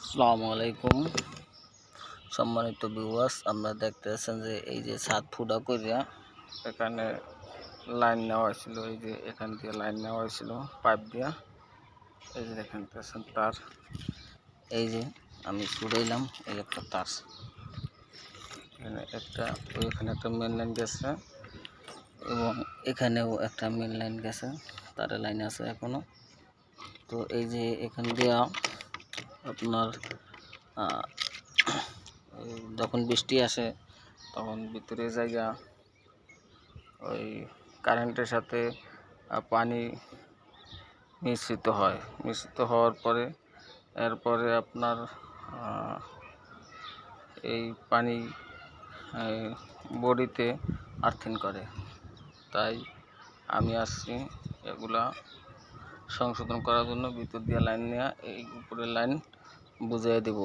আসসালামু আলাইকুম সম্মানিত ভিউয়ার্স, আমরা দেখতেছেন যে এই যে 7 ফুটা কইরা এখানে লাইন নেওয়া হয়েছিল। এই যে এখান দিয়ে লাইন নেওয়া হয়েছিল পাইপ দিয়া। এই যে দেখতেছেন তার, এই যে আমি ছুড়াইলাম এই একটা তার, এখানে একটা মেন লাইন গেছে এবং এখানেও একটা মেন লাইন গেছে, তার লাইন আছে এখনো। তো এই যে এখান দিয়া আপনার যখন বৃষ্টি আসে তখন ভিতরে জায়গা ওই কারেন্টের সাথে পানি মিশ্রিত হওয়ার পরে এরপরে আপনার এই পানি বডিতে আর্থিং করে। তাই আমি আসছি এগুলা সংশোধন করার জন্য, ভিতর দিয়ে লাইন নেওয়া, এই উপরে লাইন বুঝিয়ে দেব।